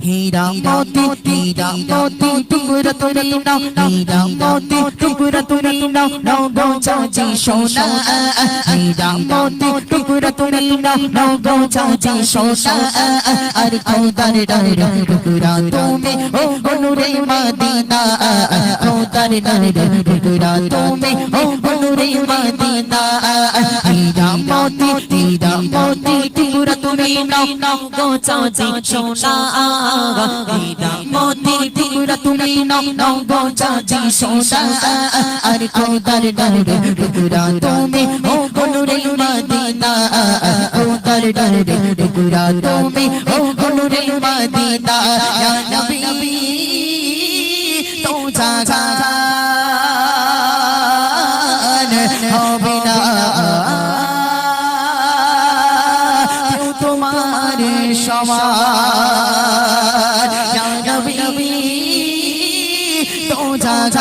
हीरा मोती टुकड़ा तुरी नाओ हीरा मोती टुकड़ा तुरी नाओ नाओ गो चाची सोना हीरा मोती टुकड़ा तुरी नाओ नाओ गो चाची सोना अरे खोदार डर टुकड़ा तुम्हें ओ नूरे मदीना खोदार डर टुकड़ा तुम्हें ओ नूरे मदीना हीरा मोती टुकड़ा तुरी नाओ नाओ गो चाची सोना हीरा मोती टुकड़ा तुरी नाओ नाओ गो चाची सोना अरे खोदार डर टुकड़ा तुम्हें ओ नूरे मदीना खोदार डर टुकड़ा तुम्हें ओ नूरे मदीना या नबी तो जान हो बिना क्यों तुम्हारे समान या नबी तो जान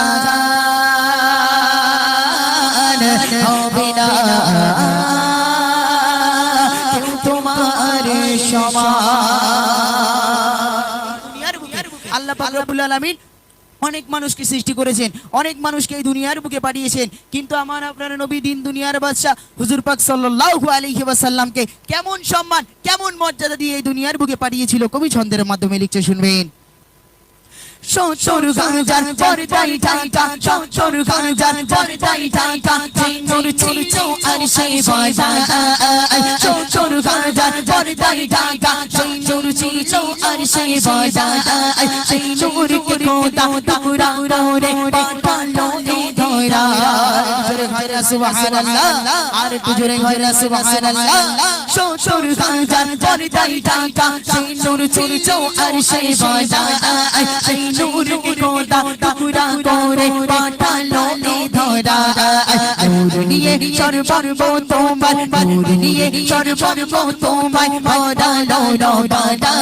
हो बिना क्यों तुम्हारे समान আল্লাহ পাক রব্বুল আলামিন অনেক মানুষকে সৃষ্টি করেছেন, অনেক মানুষকে এই দুনিয়ার বুকে পাঠিয়েছেন, কিন্তু আমার আপনার নবী দিন দুনিয়ার বাদশা হুজুর পাক সাল্লাল্লাহু আলাইহি ওয়াসাল্লামকে কেমন সম্মান কেমন মর্যাদা দিয়ে এই দুনিয়ার বুকে পাঠিয়েছিল কবি ছন্দের মাধ্যমে লিখতে শুনবেন। Shotoru ganjar pordai taika shotoru ganjar pordai taika shotoru chicho arshai bada shotoru ganjar pordai taika shotoru chicho arshai bada shotoru ke koda tukura kore patalo ne dhora jore bhara subhanallah ar tujure bhara subhanallah shotoru ganjar pordai taika shotoru chicho arshai bada नूर के कोदा टुकड़ा कोरे पातालो ने धरा नूर निये servo तोमार नूर निये servo तोमार भरा लो लो दादा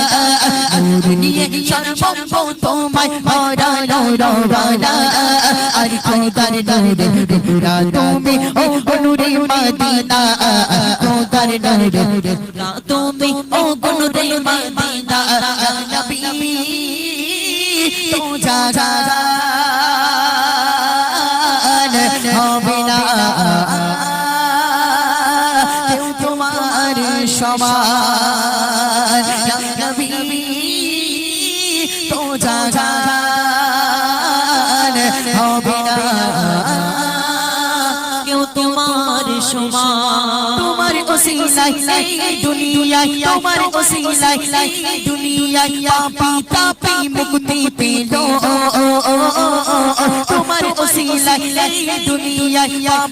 नूर निये सर्वो तोमार भरा लो लो दादा अरे खोदार नूर टुकड़ा तुम्हें ओ नूरे मदीना खोदार नूर टुकड़ा तुम्हें ओ नूरे मदीना नबी तो जान हो बिना क्यों तुम्हारे समान या नबी तो जान हो बिना क्यों तुम्हारे समान तुम्हारे ओसिलाई दुनिया तुम्हारे ओसिलाई दुनिया पापी तापी मुक्ति पे लो तुम्हारे ओसिलाई दुनिया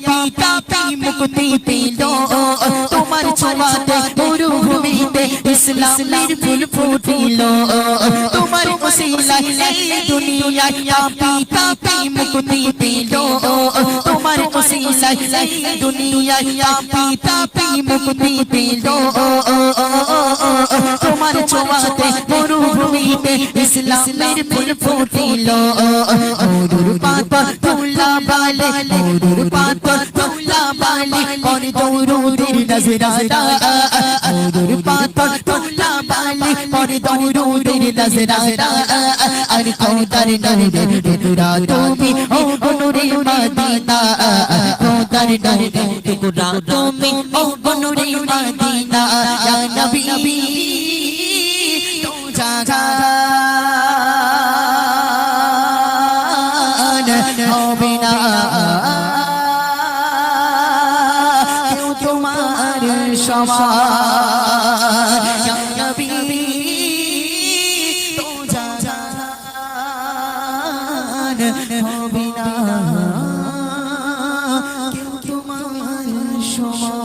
पापी तापी मुक्ति पे लो तुम्हारे छुआते मरुभूमि पे इस्लामेर फूल फूटिलो तुम्हारे ओसिलाई दुनिया पापी तापी मुक्ति पे लो तुम्हारे ओसिलाई दुनिया पापी तापी मुक्ति पे लो तुम्हारे छुआते मरुभूमि पे इस्लामेर फूल फूटिलो मरुर पाता तुला बाले मरुर पाता तुला बाले और दौरूदिर नजराना मरुर पाता तुला बाले और दौरूदिर नजराना अरे खोदार नूर टुकड़ा तुम्हें ओ नूरे मदीना खोदार नूर टुकड़ा तुम्हें ओ नूरे मदीना या नबी तो जान हो बिना क्यों तुम्हारे समान या नबी तो जान हो बिना क्यों तुम्हारे समान।